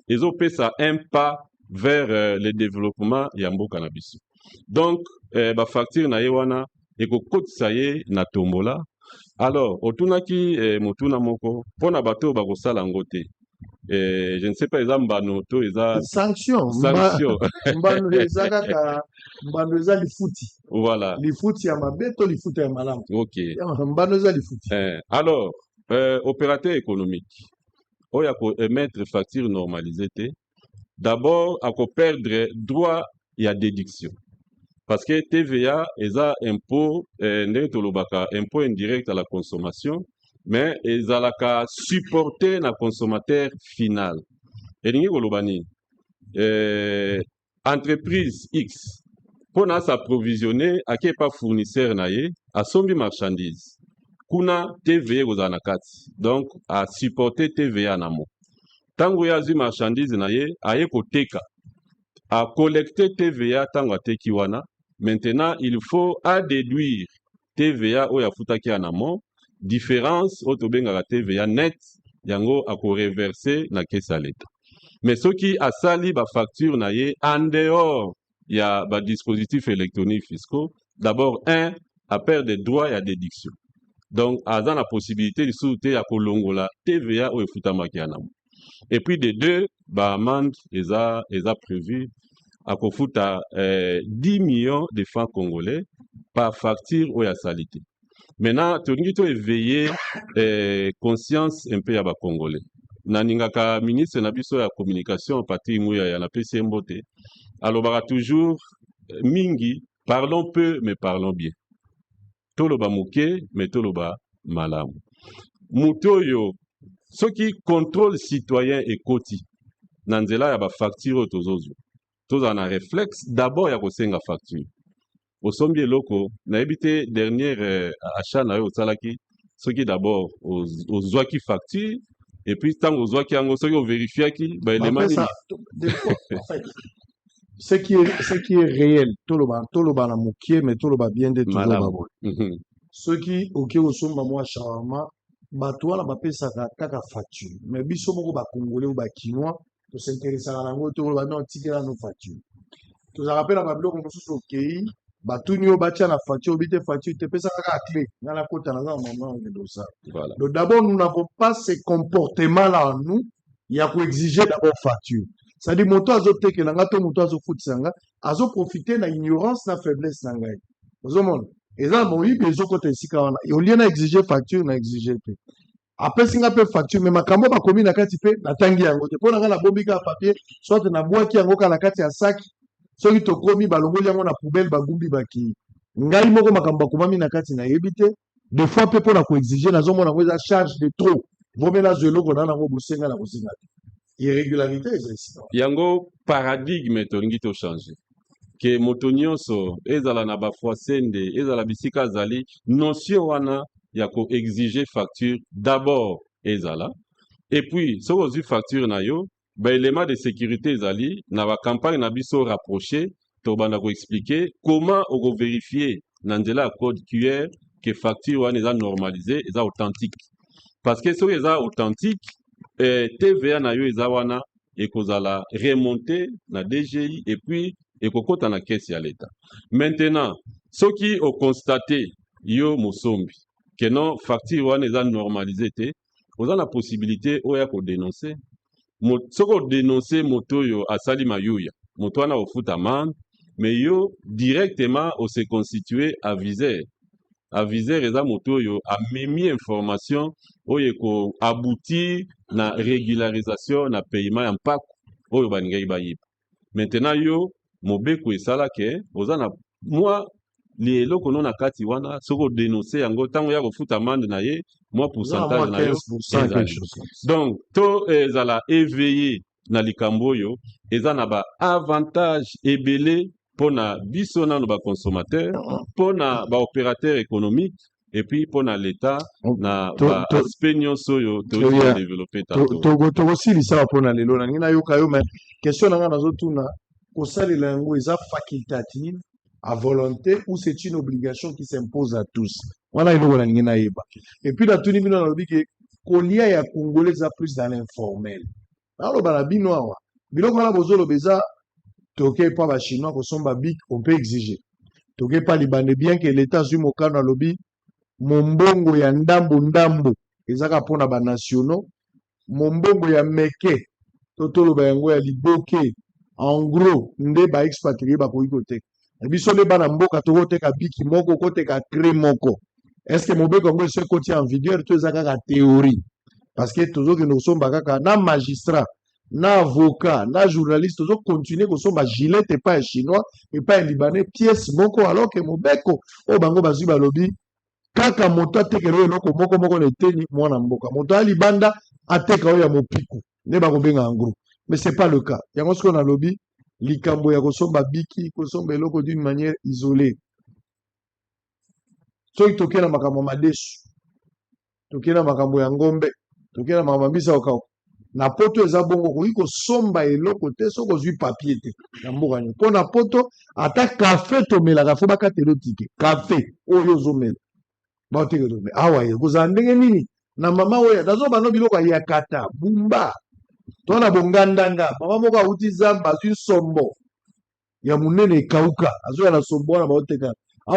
B: ezo pesa un pas vers le développement ya mboka na biso. Donc ba facture na ye wana ekokotisa ye na tombola. Alors otunaki motuna moko pona bato bakosala ngo te. Je ne sais pas eza mbano to eza
A: sanction mbano eza kaka mbano eza lifuti.
B: Voilà.
A: Lifuti ya mabe to lifuti ya malamu.
B: OK.
A: Mbano eza lifuti.
B: Alors opérateur économique oya ko émettre facture normalisée te. D'abord à ko perdre droit ya déduction. Parce que TVA est un impôt, impôt indirect à la consommation, mais ils ont la supporter le consommateur final. Et nous entreprise X, pour s'approvisionner, à qui pas fournisseur naie, à son marchandise. Kuna TVA aux anakati, donc à supporter TVA namo. Tango ya zi marchandise naie, à ekoteka, à collecter TVA tango tekiwana. Maintenant, il faut à déduire TVA ou ya futaki en amont, différence au tobenga la TVA net, yango à ko reverser na caisse à l'État. Mais ce qui a sali ba facture na ye en dehors, il y a ba dispositifs électroniques fiscaux. D'abord à perdre des droits et à déduction. Donc, à la possibilité de soutenir à kolongola TVA ou futamaki en amont. Et puis de deux, ba amende eza prévu à kofuta 10 millions de francs congolais par facture ou ya salité. Maintenant, tolingi to éveiller conscience un peu ya ba congolais. Naningaka ministre na biso ya communication parti nguya ya na PC Mbote. Alobaka toujours mingi, parlons peu mais parlons bien. Toloba muke mais toloba malamu. Mutoyo ceux qui contrôlent citoyen et koti nanzela ya ba facture tozozo. Tous en un réflexe, d'abord, il y a aussi une facture. Au sommet locaux, on a évité dernière achat au salaki, ceux qui d'abord aux oies qui facturent, et puis tant aux oies qui ont vérifié qui, ben les manies.
A: Ce qui est réel, tout le bas na moukier, mais tout le bas bien de tout le bas. Ceux qui, ok, au sommet, moi, charama, batouan la bapé sa kaka facture. Mais biso moko ba congolais ou ba quinois, to s'intéresser à la ngoto ba non ticket à nos factures. Tu te rappelles la bablo qu'on se OK, ba tout nyo ba tia la facture, bité facture, te pesa ka clé, dans la côte na maman de ça.
B: Voilà.
A: Donc d'abord nous n'avons pas ces comportements là en nous, il y a qu'on exiger d'abord facture. Ça dit moto azo teke na ngato moto azo foot sanga, azo profiter na ignorance na faiblesse na ngai. Ozo mon. Et là bon oui bezo côté sika wana. Et au lieu na exiger facture, na exiger te. Après singa pe facture mais makambo ba komi na kati pe na tangi yango te pona la bombi ka papier soit na boaki yango ka na kati ya sac soki to komi ba longoli yango na poubelle ba gumbi ba ki ngai moko makambo komami na kati na yebite des fois pe pona ko exiger na zo mona ko za charge de trop vomela zelo ko na ngo bosenga na bosenga irrégularité c'est ça
B: yango paradigme tolingi to changer que motonyoso ezala na ba fois sende ezala bisika zali notion wana ya ko exiger facture d'abord ezala et puis so ozu facture na yo ba élément de sécurité ezali na ba campagne na biso rapproché to banda ko expliquer comment on go vérifier na nzela code QR que facture wana eza normalisé eza authentique parce que so eza authentique TVA na yo eza wana ekozala remonter na DGI et puis ekokota na caisse ya l'État. Maintenant soki o constater yo mosombi que non facture wana eza normalisé te oza na possibilité oya ko dénoncer soko dénoncer moto yo asali mayuya moto wana ofuta amende mais yo directement o se constituer aviseur eza moto yo amemi information oyo ko aboutir na régularisation na paiement ya mpako oyo baningai bayiba maintenant yo mobeko esala ke oza na moi les eloko no na kati wana soko dénoncer yango tango ya kofuta amende na ye moi pourcentage na yo
A: 15% quelque chose.
B: donc to ezala éveillé na likambo oyo eza na ba avantage ebele pona biso nano ba consommateur pona ba opérateur économique et puis pona l'état na ba aspect nyonso oyo to développer tantôt
A: tokosilisa mpona lelo nangi nayoka yo mais question nanga nazotuna kosalela yango eza facultative à volonté ou c'est une obligation qui s'impose à tous wana eloko nalingi nayeba et puis natuni bino nalobi ke kolia ya congolais eza plus dans l'informel naloba na bino awa biloko wana bozoloba eza toke pa bachinois kosomba bik on peut exiger toke pa libande bien que l'état azwi mokano alobi mombongo ya ndambo ezaka mpona banationaux mombongo ya meke to toloba yango ya liboke en gros nde baexpatrie bakoki koteka biso nde bana mboka tokoteka biki moko koteka cre moko est ce que mobeko yango ese ekoti en vigueur to eza kaka théorie parce que tozokende kosomba kaka na magistrat na avocat na journaliste tozokontinue kosomba gilete epai ya chinois epai ya libanais pièce moko alors que mobeko oyo bango bazwi balobi kaka moto atekela oyo eloko moko na eteni mwana mboka moto ya libanda ateka oyo ya mopiku nde bakobenga en gros mais c'est pas le cas yango sikoyo nalobi likambo ya kosomba biki kosomba eloko d'une manière isolée soki tokei na makambo madesu tokei na makambo ya ngombe tokei na makambo ya mbisa okauka na poto eza bongo koki kosomba eloko te soki ozwi papier te na mboka nini mpo na poto ata kafe tomelaka fo bakatela tike kafe oyo ozomela baoteke tomela awa ekozala ndenge nini na mama oyo nazobana biloko ayakata bumba to na bongandanga mama moko awuti zamba azwi sombo ya monene ekauka azoya na sombo wana baoteka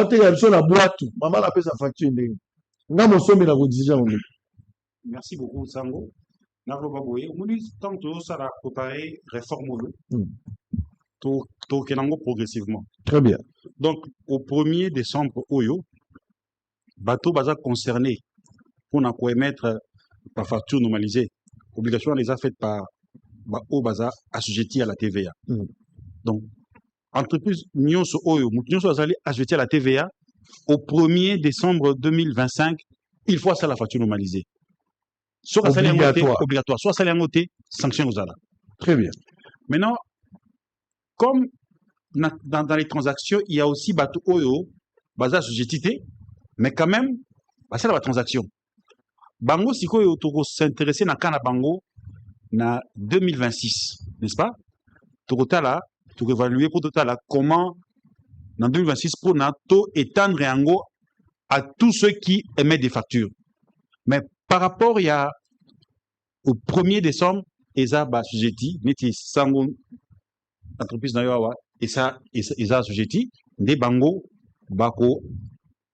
A: biso na bwatu mama napesa facture ndenge nga mosombi na kodija ngo.
F: Merci beaucoup Sango. Naloba boye omoni tant tozosala préparer réforme oyo tokenango progressivement.
A: Très bien.
F: Donc au 1er décembre oyo bateau baza concerné pour émettre la facture normalisée. Obligation les a faites par au baza assujetti à la TVA. Donc entreprise nyonso oyo nyonso azali assujetti à la TVA au 1er décembre 2025 il faut ça la facture normalisée. Soit obligatoire, soit ça l'angoté, sanction aux ala.
A: Très bien.
F: Maintenant, comme dans les transactions, il y a aussi bateau oyo, baza sujetité, mais quand même, c'est la transaction. Bango siko yo toko s'intéresser na kana bango na 2026, n'est-ce pas? Toko tala, toko évaluer pour tala comment dans 2026 pour na to étendre yango à tous ceux qui émettent des factures. Mais par rapport au 1er décembre, ESA ba sujeti, neti sango entreprise na yoawa, ESA sujeti, des bango bako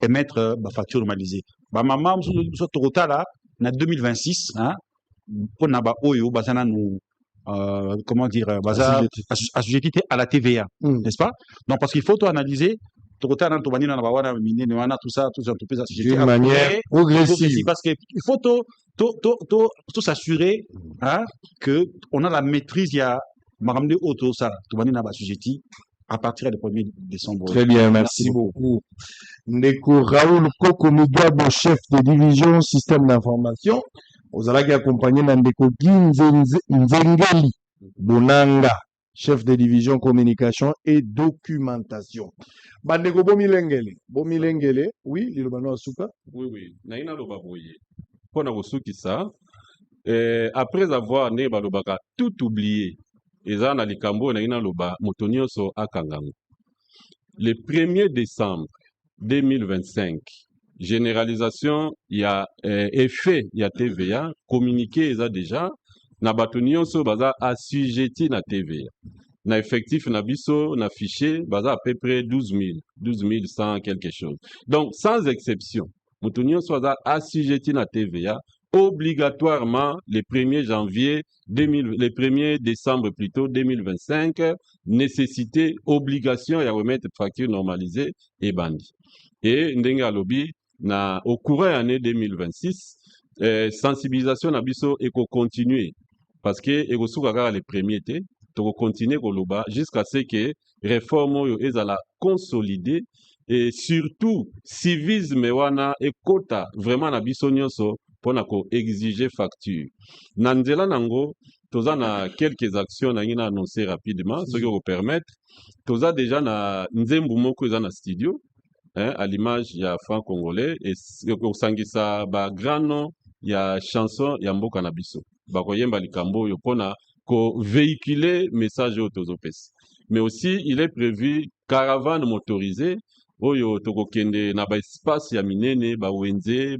F: émettre ba facture normalisée. Ba mama mso torota là na 2026, hein, pour na ba oyo bazana nous comment dire baza assujetti à la TVA, n'est-ce pas? Donc parce qu'il faut tout analyser. Tout ça,
A: d'une manière progressive.
F: Parce qu'il faut tout s'assurer hein, qu'on a la maîtrise. Il y a Maramde Auto, ça, à partir du 1er décembre.
A: Très bien, merci beaucoup. Ndeko Raoul Kokomigabo, chef de division système d'information. Vous allez accompagner Ndeko Nzengeli Bonanga, chef de division communication et documentation. Bandeko Bomilengele, oui, Lilobano Asuka.
B: Oui, Naina Lobaboye. Pona Kosuki ça, après avoir né Balobaka tout oublié, Eza na likambo Naina Loba, Motonio so Akangango. Le 1er décembre 2025, généralisation, il y a effet, il y a TVA, communiqué Eza déjà, na batonio so baza assujetti na TVA. Na effectif na biso na fichier baza à peu près 12 100 quelque chose. Donc sans exception, mutunyo soit assujetti na TVA obligatoirement le 1er janvier le 1er décembre plutôt 2025, nécessité obligation ya remettre facture normalisée et bandi. Et ndenga lobi na au courant année 2026 sensibilisation na biso eko continuer parce que eko suka le premier été to continuer koloba jusqu'à ce que réforme oyo ezala consolidée et surtout civisme wana ekota vraiment na biso nyonso mpona koexige facture na nzela nango toza na quelques actions nangi na annoncer rapidement soki okopermettre toza déjà na nzembu moko eza na studio à l'image ya franc congolais ekosangisa bagrand nom ya chanson ya mboka na biso bakoyemba likambo oyo mpona kovéhicule message oyo tozopesa mais aussi il est prévu caravane motorisée oyo tokokende na baespace ya minene bawenze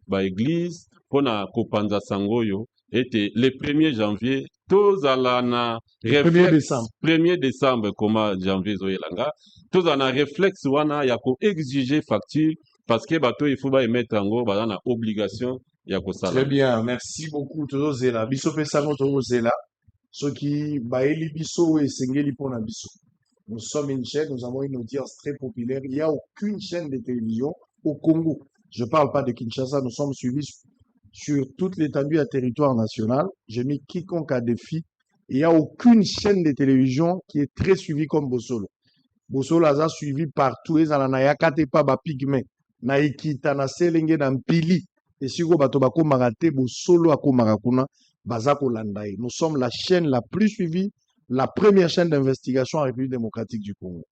B: baéglise mpona kopanza sango oyo ete le 1er janvier tozala na 1er décembre koma janvier ezoyelanga tozala na réflexe wana ya koexige facture parce que bato il faut baemettre yango baza na obligation ya kosala.
A: Très bien, merci beaucoup tozozela biso mpe sango tozozela soki bayeli biso esengeli mpona biso. Nous sommes une chaîne, nous avons une audience très populaire. Il n'y a aucune chaîne de télévision au Congo. Je ne parle pas de Kinshasa, nous sommes suivis sur toute l'étendue à territoire national. J'ai mis quiconque à défi. Il n'y a aucune chaîne de télévision qui est très suivie comme Bosolo. Bosolo a suivi partout. Ils ont yakate pa ba pigme. Na ikita na selenge na mpili. Et si vous bato bako marate Bosolo ako marakuna bazako landai. Nous sommes la chaîne la plus suivie, la première chaîne d'investigation en République démocratique du Congo.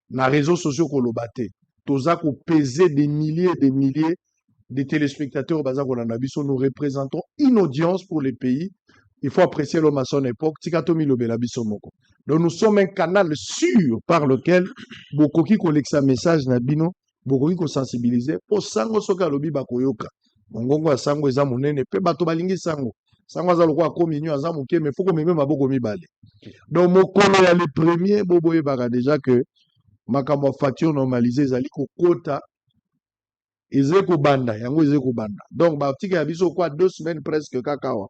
A: Na réseaux sociaux kolobate. Tozako peser des milliers et des milliers de téléspectateurs au Bazar Biso. Nous représentons une audience pour les pays. Il faut apprécier l'homme à son époque. Tikatomi Lobela Biso Moko. Donc nous sommes un canal sûr par lequel Bokoki collecte un message Nabino, Bokoki ko sensibiliser. Pour Sango Soka Lobi Bakoyoka. Mongongo a Sango eza monene pe bato balingi Sango. Sango aza lokwa kominyo aza muke mais faut ko meme maboko mibale. Donc mokolo ya le premier boboye baka déjà que makambo facture normalisée ezali ko kota ezeko banda yango ezeko banda. Donc ba tika ya biso kwa 2 semaines presque kakawa.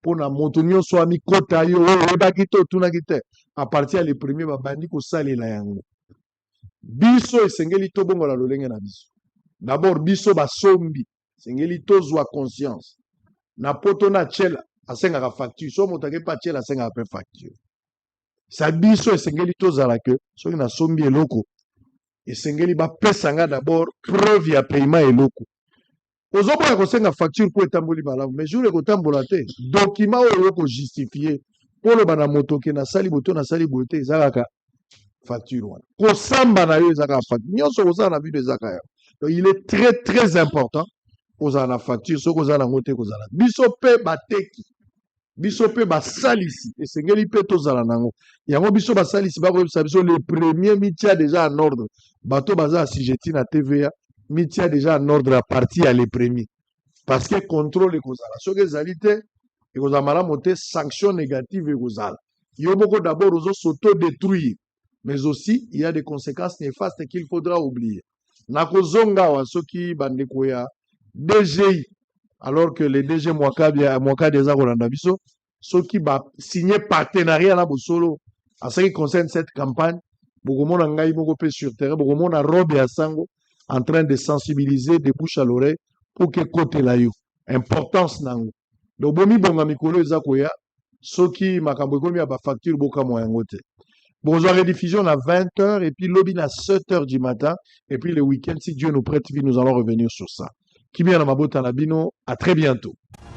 A: Pona moto nyonso ami kota yo oyebaki to tunaki te à partir le premier babandi kosalela yango biso esengeli tobongola lolenge na biso d'abord biso basombi esengeli tozwa conscience na poto na chela asengaka facture so moto ake pa chela asengaka pe facture sa biso esengeli tozala ke soki na sombi eloko esengeli bapesanga d'abord preuve ya paiement eloko ozoboya kosenga facture po etamboli malamu mais jour ekotambola te document oyo kojustifier po loba na moto ke nasali boto nasali bote ezalaka facture wana kosamba na yo ezalaka facture nyonso kozala na video ezalaka yo. Donc il est très très important kozala na facture soki kozala nango te kozala biso mpe bateki biso mpe basalisi esengeli mpe tozala nango yango biso basalisi bakoyebisa biso le premier mitia déjà en ordre bato baza assujetti na TVA mitia déjà en ordre à partir à les premiers parce que contrôle ekozala soki ezali te ekozala malamu te sanction négative ekozala yo moko d'abord ozo s'auto-détruire mais aussi il y a des conséquences néfastes qu'il faudra oublier nakozonga awa soki bandeko ya DGI alors que les DG Mwakadi eza kolanda biso soki ba signé partenariat na Bosolo en ce qui concerne cette campagne bokomona ngai moko pe sur terrain bokomona robe ya sango en train de sensibiliser de bouche à l'oreille pour que côté la yo importance nango donc bomi bonga mikolo eza koya soki makambo ekomi ya ba facture boka moyango te bonjour rediffusion à 20h et puis lobby à 7h du matin et puis le week-end si Dieu nous prête vie nous allons revenir sur ça Kimia na mabota na bino à très bientôt.